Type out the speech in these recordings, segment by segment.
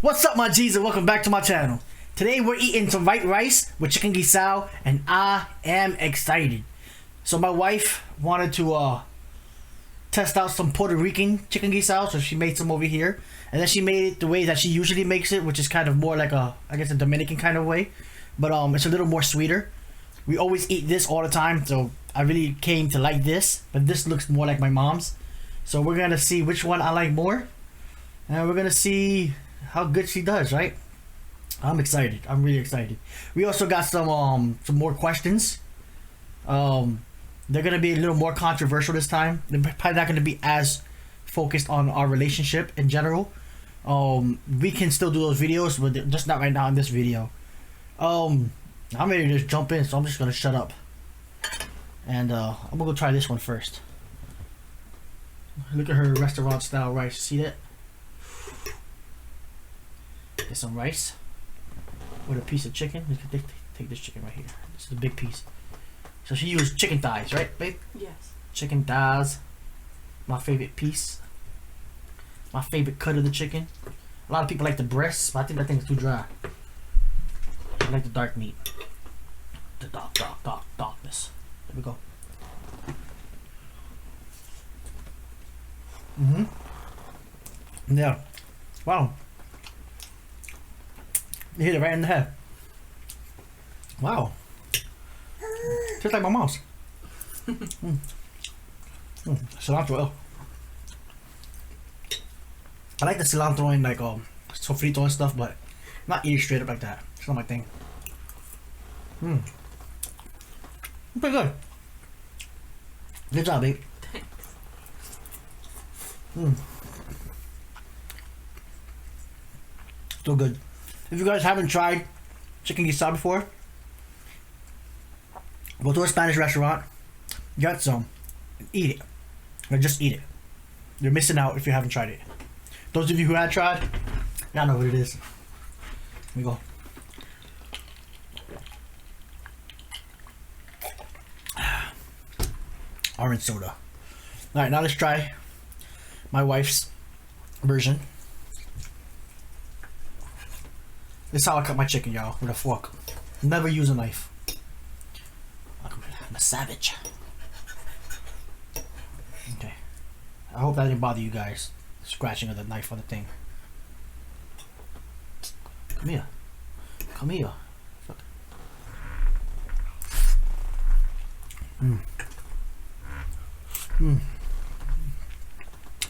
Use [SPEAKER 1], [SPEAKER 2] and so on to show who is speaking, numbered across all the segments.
[SPEAKER 1] What's up, my G's, and welcome back to my channel. Today we're eating some white rice with chicken guisado, and I am excited. So my wife wanted to test out some Puerto Rican chicken guisado, so she made some over here, and then she made it the way that she usually makes it, which is kind of more like a Dominican kind of way, but it's a little more sweeter. We always eat this all the time, so I really came to like this, but this looks more like my mom's. So we're gonna see which one I like more, and we're gonna see how good she does, right? I'm excited. I'm really excited. We also got some more questions. They're gonna be a little more controversial this time. They're probably not gonna be as focused on our relationship in general. We can still do those videos, but just not right now in this video. I'm ready to just jump in, so I'm just gonna shut up. And I'm gonna go try this one first. Look at her restaurant style rice. See that? Get some rice with a piece of chicken. We can take this chicken right here. This is a big piece. So she used chicken thighs, right, babe?
[SPEAKER 2] Yes.
[SPEAKER 1] Chicken thighs. My favorite piece. My favorite cut of the chicken. A lot of people like the breasts, but I think that thing's too dry. I like the dark meat. The darkness. There we go. Yeah. Wow. You hit it right in the head. Wow. Just like my mom's. Cilantro. I like the cilantro in like sofrito and stuff, but not eating straight up like that. It's not my thing. Pretty good. Good job, babe. Still good. If you guys haven't tried chicken guisado before, go to a Spanish restaurant, get some, and eat it. Or just eat it. You're missing out if you haven't tried it. Those of you who have tried, y'all know what it is. Here we go. Orange soda. Alright, now let's try my wife's version. This is how I cut my chicken, y'all, with a fork. Never use a knife. I'm a savage. Okay. I hope that didn't bother you guys. Scratching of the knife on the thing. Come here. Come here. Fuck.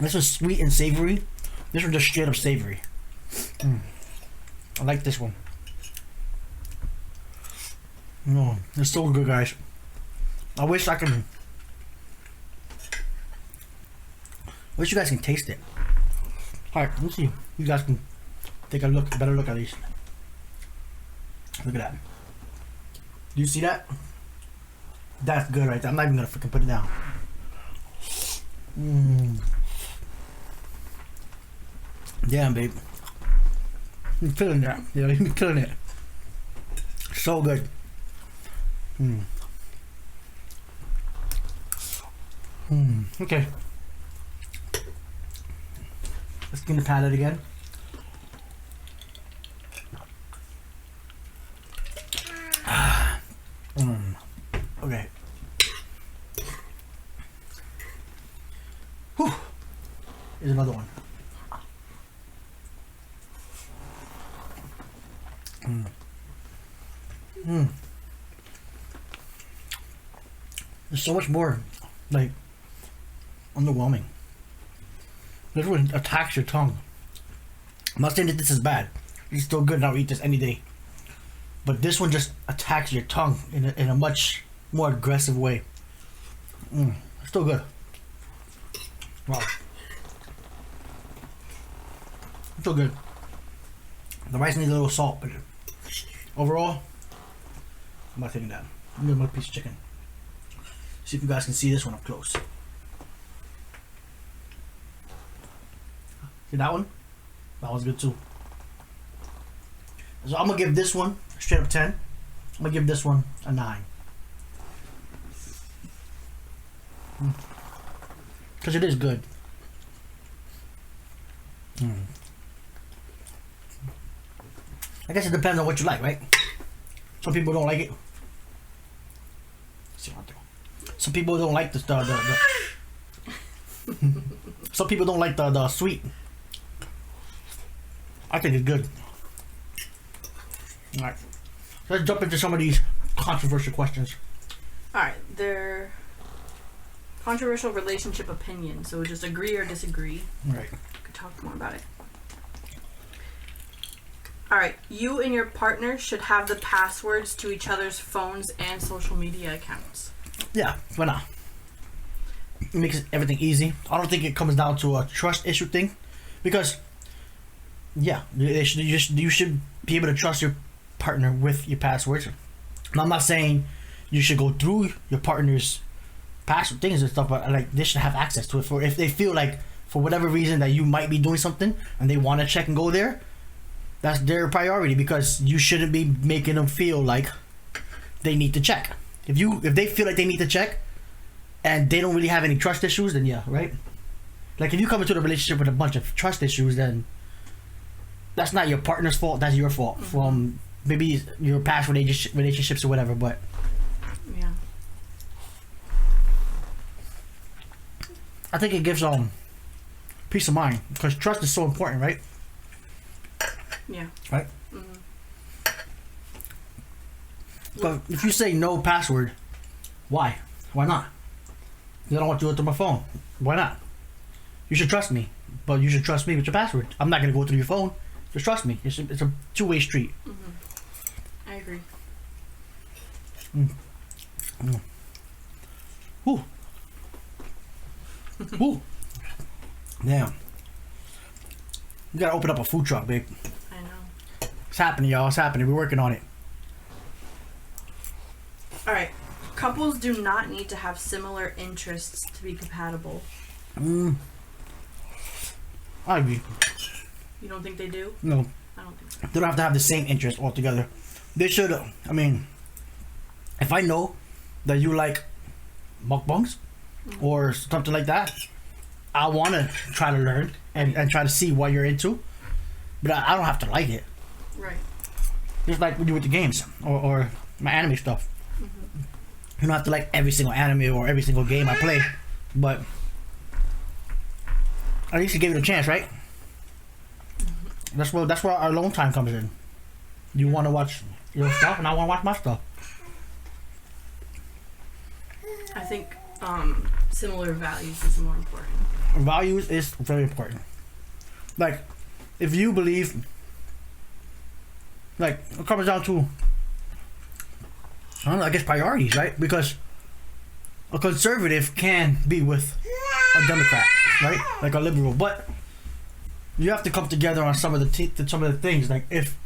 [SPEAKER 1] This was sweet and savory. This was just straight up savory. I like this one. No, it's so good, guys. I wish you guys can taste it. Alright, let's see. You guys can take a better look at these. Look at that. Do you see that? That's good right there. I'm not even gonna freaking put it down. Damn, babe. I'm feeling that. Yeah, I'm feeling it. So good. Okay. Let's clean the palate again. Okay. Whew. Here's another one. There's so much more, like, underwhelming. This one attacks your tongue. I'm not saying that this is bad. It's still good and I'll eat this any day. But this one just attacks your tongue in a much more aggressive way. It's still good. Wow. It's still good. The rice needs a little salt, but overall, I'm not taking that. I'm gonna get a piece of chicken. See if you guys can see this one up close. See that one? That one's good too. So I'm gonna give this one a straight up 10. I'm gonna give this one a 9. Because it is good. I guess it depends on what you like, right? Some people don't like it. Some people don't like the some people don't like the sweet. I think it's good. Alright. Let's jump into some of these controversial questions.
[SPEAKER 2] Alright, they're controversial relationship opinions, so just agree or disagree.
[SPEAKER 1] Right.
[SPEAKER 2] Could talk more about it. Alright, you and your partner should have the passwords to each other's phones and social media accounts.
[SPEAKER 1] Yeah, why not? It makes everything easy. I don't think it comes down to a trust issue thing, because yeah, you should be able to trust your partner with your passwords. And I'm not saying you should go through your partner's password things and stuff, but like they should have access to it. For if they feel like for whatever reason that you might be doing something and they want to check and go there, that's their priority, because you shouldn't be making them feel like they need to check. If they feel like they need to check and they don't really have any trust issues, then yeah, right? Like if you come into the relationship with a bunch of trust issues, then that's not your partner's fault, that's your fault. Mm-hmm. From maybe your past relationships or whatever, but
[SPEAKER 2] yeah.
[SPEAKER 1] I think it gives peace of mind, because trust is so important, right?
[SPEAKER 2] Yeah.
[SPEAKER 1] Right? Mm-hmm. But if you say no password, why? Why not? I don't want to go through my phone. Why not? You should trust me, but you should trust me with your password. I'm not gonna go through your phone. Just trust me. It's a two-way street.
[SPEAKER 2] Mm-hmm. I agree.
[SPEAKER 1] Ooh. Ooh. Damn. You gotta open up a food truck, babe.
[SPEAKER 2] I know.
[SPEAKER 1] It's happening, y'all. It's happening. We're working on it.
[SPEAKER 2] Alright. Couples do not need to have similar interests to be compatible.
[SPEAKER 1] I agree.
[SPEAKER 2] You don't think they do?
[SPEAKER 1] No.
[SPEAKER 2] I don't think so.
[SPEAKER 1] They don't have to have the same interest altogether. They should, if I know that you like mukbangs or something like that, I want to try to learn and try to see what you're into, but I don't have to like it.
[SPEAKER 2] Right.
[SPEAKER 1] Just like we do with the games or my anime stuff. Mm-hmm. You don't have to like every single anime or every single game I play, but at least you give it a chance, right? Mm-hmm. That's where our alone time comes in. You want to watch your stuff, and I want to watch my stuff.
[SPEAKER 2] I think similar values is more important.
[SPEAKER 1] Values is very important. Like, if you believe, like, it comes down to, I don't know, I guess priorities, right? Because a conservative can be with a Democrat, right? Like a liberal, but you have to come together on some of the things. Like, if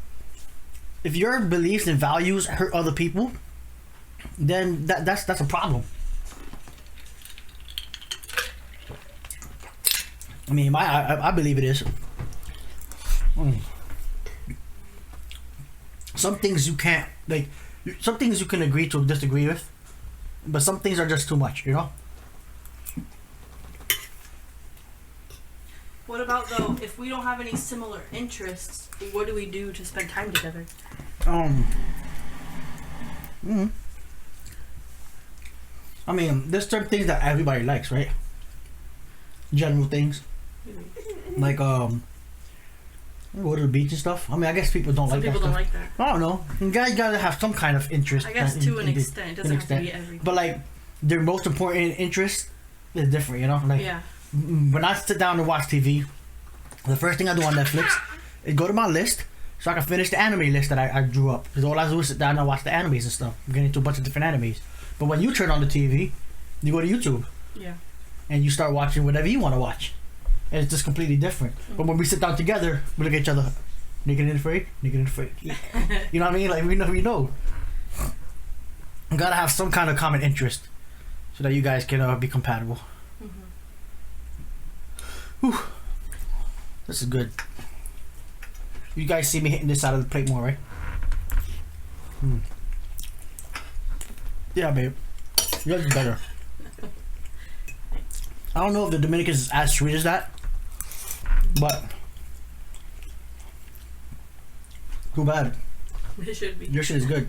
[SPEAKER 1] your beliefs and values hurt other people, then that's a problem. I mean, I believe it is. Some things you can't, like, some things you can agree to disagree with, but some things are just too much, you know?
[SPEAKER 2] What about, though, if we don't have any similar interests, what do we do to spend time together?
[SPEAKER 1] I mean, there's certain things that everybody likes, right? General things. Like, go to the beach and stuff. I mean, I guess people don't like that.
[SPEAKER 2] Some people don't like that.
[SPEAKER 1] I don't know. You guys gotta have some kind of interest.
[SPEAKER 2] I guess to an extent. It doesn't have to be everything.
[SPEAKER 1] But, like, their most important interest is different, you know? Like,
[SPEAKER 2] yeah.
[SPEAKER 1] When I sit down and watch TV, the first thing I do on Netflix is go to my list so I can finish the anime list that I drew up. Because all I do is sit down and watch the animes and stuff. I'm getting into a bunch of different animes. But when you turn on the TV, you go to YouTube.
[SPEAKER 2] Yeah. And
[SPEAKER 1] you start watching whatever you want to watch. And it's just completely different. Mm-hmm. But when we sit down together, we look at each other. Naked and afraid? Naked and afraid. Yeah. You know what I mean? Like, we know. You gotta have some kind of common interest so that you guys can be compatible. Mm-hmm. Whew. This is good. You guys see me hitting this side of the plate more, right? Yeah, babe. Yours is better. I don't know if the Dominican is as sweet as that, but Too bad.
[SPEAKER 2] It should be.
[SPEAKER 1] Your shit is good.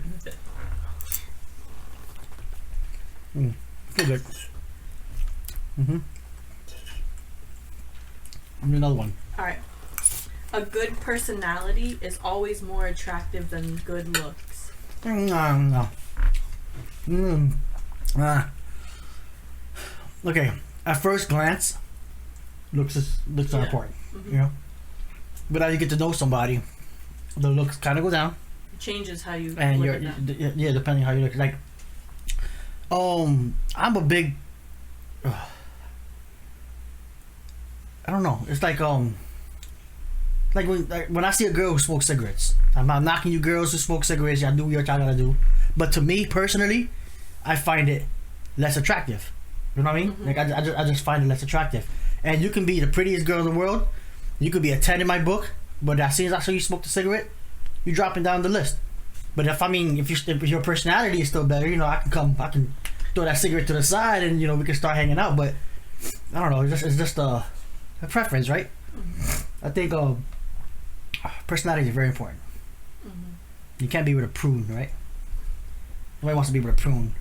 [SPEAKER 1] Feel good. Give me another one.
[SPEAKER 2] Alright. A good personality is always more attractive than good looks.
[SPEAKER 1] No. Okay. At first glance, looks not important. You know? But as you get to know somebody, the looks kind of go down.
[SPEAKER 2] It changes how you
[SPEAKER 1] And
[SPEAKER 2] look
[SPEAKER 1] you're,
[SPEAKER 2] at them.
[SPEAKER 1] yeah, depending how you look. Like, I'm a big, I don't know. It's like when I see a girl who smokes cigarettes, I'm not knocking you girls who smoke cigarettes. Y'all do what y'all gotta do. But to me personally, I find it less attractive. You know what I mean? Like I just find it less attractive. And you can be the prettiest girl in the world. You could be a 10 in my book. But as soon as I saw you smoke the cigarette, you're dropping down the list. But if your personality is still better, you know, I can throw that cigarette to the side and, you know, we can start hanging out. But I don't know, it's just a preference, right? I think personality is very important. You can't be with a prune, right? Nobody wants to be with a prune.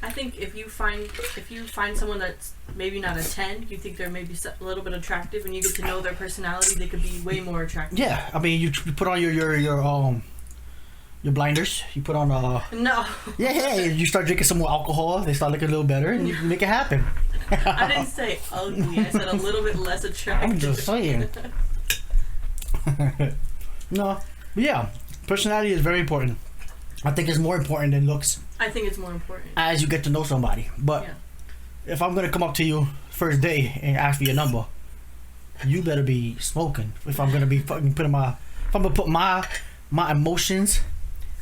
[SPEAKER 2] I think if you find someone that's maybe not a 10, you think they're maybe a little bit attractive, and you get to know their personality, they could be way more attractive. Yeah,
[SPEAKER 1] I mean, you put on your blinders. You put on
[SPEAKER 2] No.
[SPEAKER 1] Yeah, you start drinking some more alcohol. They start looking a little better, and you can make it happen.
[SPEAKER 2] I didn't say ugly. I said a little bit less attractive.
[SPEAKER 1] I'm just saying. No, but yeah, personality is very important. I think it's more important than looks.
[SPEAKER 2] I think it's more important
[SPEAKER 1] as you get to know somebody. But if I'm gonna come up to you first day and ask for your number, you better be smoking. If I'm gonna be fucking put my emotions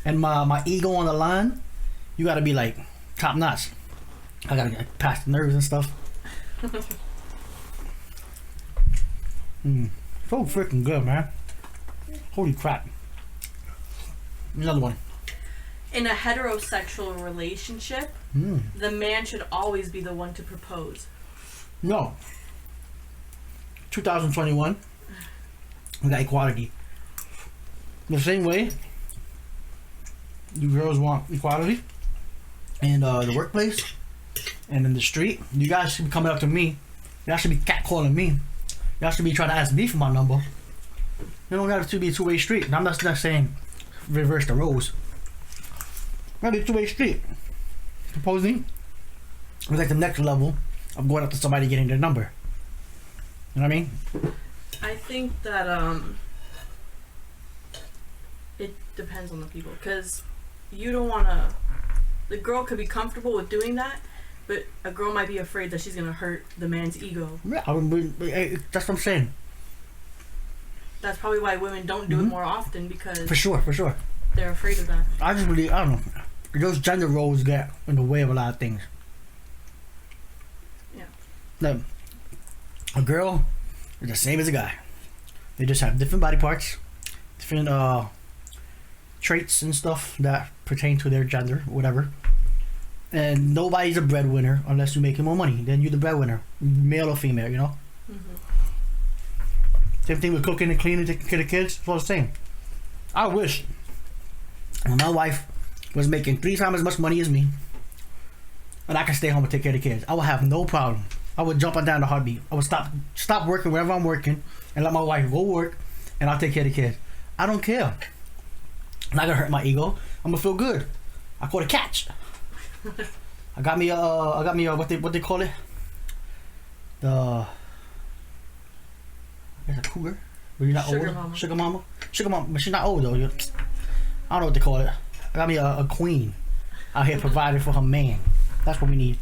[SPEAKER 1] and my ego on the line, you gotta be like top notch. I gotta get past the nerves and stuff. So freaking good, man. Holy crap. Another one.
[SPEAKER 2] In a heterosexual relationship, the man should always be the one to propose.
[SPEAKER 1] No. 2021, we got equality. The same way you girls want equality in the workplace and in the street, you guys should be coming up to me. Y'all should be catcalling me. Y'all should be trying to ask me for my number. You don't got to be a two-way street. And I'm not saying reverse the roles. Gotta be a two-way street. Proposing is like the next level of going up to somebody getting their number. You know what I mean?
[SPEAKER 2] I think that it depends on the people, because you don't want to. The girl could be comfortable with doing that, but a girl might be afraid that she's gonna hurt the man's ego.
[SPEAKER 1] Yeah, that's what I'm saying.
[SPEAKER 2] That's probably why women don't do it more often, because
[SPEAKER 1] for sure
[SPEAKER 2] they're afraid of that.
[SPEAKER 1] I don't know. Those gender roles get in the way of a lot of things.
[SPEAKER 2] Yeah.
[SPEAKER 1] Like, a girl is the same as a guy. They just have different body parts, different traits and stuff that pertain to their gender, whatever. And nobody's a breadwinner unless you're making more money. Then you're the breadwinner, male or female, you know? Same thing with cooking and cleaning, taking care of kids. It's all the same. I wish when my wife was making 3 times as much money as me, and I could stay home and take care of the kids, I would have no problem. I would jump on down the heartbeat. I would stop working wherever I'm working and let my wife go work, and I'll take care of the kids. I don't care. I'm not gonna hurt my ego. I'm gonna feel good. I caught a catch. I got me a what they call it? I guess a cougar. But you're not
[SPEAKER 2] Sugar
[SPEAKER 1] old.
[SPEAKER 2] mama.
[SPEAKER 1] Sugar mama. But she's not old though. I don't know what they call it. I got me a queen out here providing for her man. That's what we need.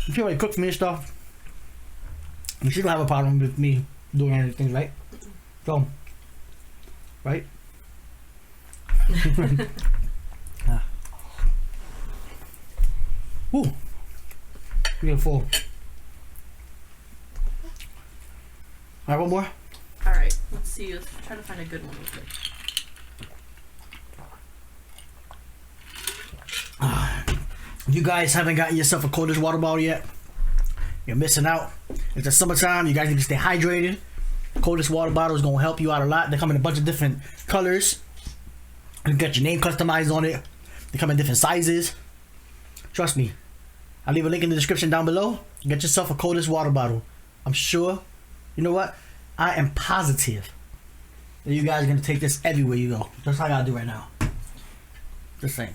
[SPEAKER 1] If you already cook for me and stuff, and she don't have a problem with me doing anything, right? So, right? Ooh, beautiful. Alright, one more.
[SPEAKER 2] Alright, let's see. Let's try to find a good one real quick.
[SPEAKER 1] You guys haven't gotten yourself a coldest water bottle yet? You're missing out. It's the summertime. You guys need to stay hydrated. Coldest water bottle is gonna help you out a lot. They come in a bunch of different colors. You get your name customized on it. They come in different sizes. Trust me. I'll leave a link in the description down below. Get yourself a coldest water bottle. I'm sure. You know what? I am positive that you guys are gonna take this everywhere you go. That's how I gotta do right now. Just saying.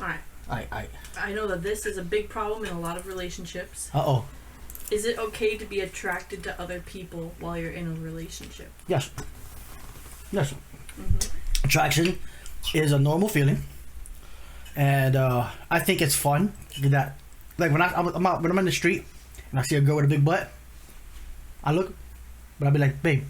[SPEAKER 2] Alright.
[SPEAKER 1] Alright.
[SPEAKER 2] I know that this is a big problem in a lot of relationships.
[SPEAKER 1] Uh-oh.
[SPEAKER 2] Is it okay to be attracted to other people while you're in a relationship?
[SPEAKER 1] Yes. Yes. Attraction is a normal feeling, and I think it's fun. That, like when I'm in the street and I see a girl with a big butt, I look, but I'll be like, babe,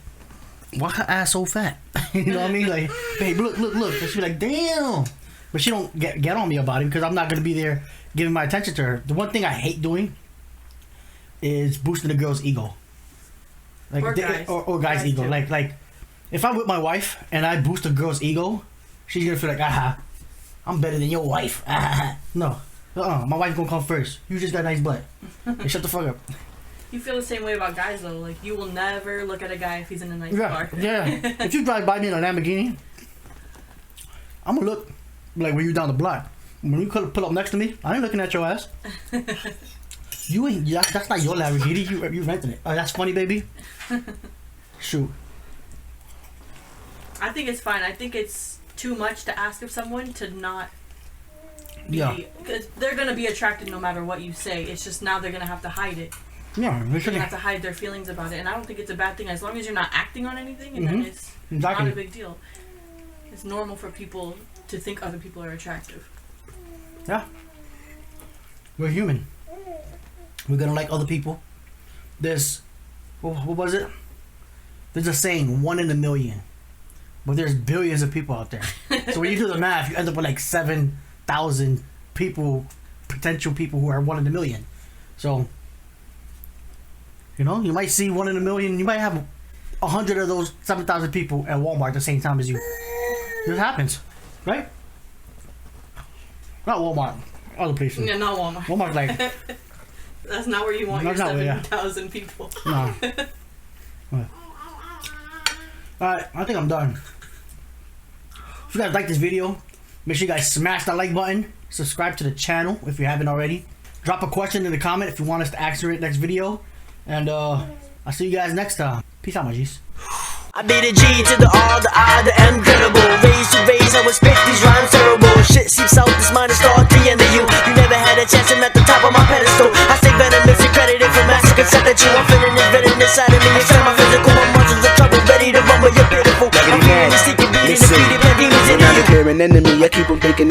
[SPEAKER 1] why her ass so fat? You know what I mean? Like, babe, look. And she's like, damn. But she don't get on me about it because I'm not gonna be there giving my attention to her. The one thing I hate doing is boosting the girl's ego. Like, or guys' ego. Too. Like if I'm with my wife and I boost a girl's ego, she's gonna feel like, I'm better than your wife. No. My wife's gonna come first. You just got a nice butt. Hey, shut the fuck up.
[SPEAKER 2] You feel the same way about guys though. Like, you will never look at a guy if he's in a nice car.
[SPEAKER 1] Yeah. If you drive by me in a Lamborghini, I'm gonna look like when you down the block. When you pull up next to me, I ain't looking at your ass. You ain't. That's not your Lamborghini. You renting it. Oh, that's funny, baby. Shoot.
[SPEAKER 2] I think it's fine. I think it's too much to ask of someone to not be, because they're gonna be attracted no matter what you say. It's just now they're gonna have to hide it.
[SPEAKER 1] Yeah,
[SPEAKER 2] they're gonna have to hide their feelings about it, and I don't think it's a bad thing as long as you're not acting on anything, and then it's not a big deal. It's normal for people to think other people are attractive.
[SPEAKER 1] Yeah, we're human. We're gonna like other people. There's, what was it? There's a saying, 1 in a million. But there's billions of people out there. So when you do the math, you end up with like 7,000 people, potential people who are 1 in a million. So, you know, you might see 1 in a million. You might have 100 of those 7,000 people at Walmart at the same time as you. This happens, right? Not Walmart. Other places.
[SPEAKER 2] Yeah, not Walmart.
[SPEAKER 1] Walmart's like...
[SPEAKER 2] That's not where you want your 7,000 people.
[SPEAKER 1] No. Alright, I think I'm done. If you guys like this video, make sure you guys smash that like button. Subscribe to the channel if you haven't already. Drop a question in the comment if you want us to answer it next video. And I'll see you guys next time. Peace out, my G's.
[SPEAKER 3] I be the G to the R, the I, the M, credible. Raise to raise, I would spit these rhymes terrible. Shit seeps out, this mind is start to end of you. You never had a chance, I'm at the top of my pedestal. I stay venomous, accredited for massacre. Set that you, I'm feeling this venom inside of me. Extend my physical, my margins of trouble, ready to rumble, you're beautiful. I'm feeling the secret, beating the defeated, pandemics in you.
[SPEAKER 4] Not declaring enemy, I keep on thinking.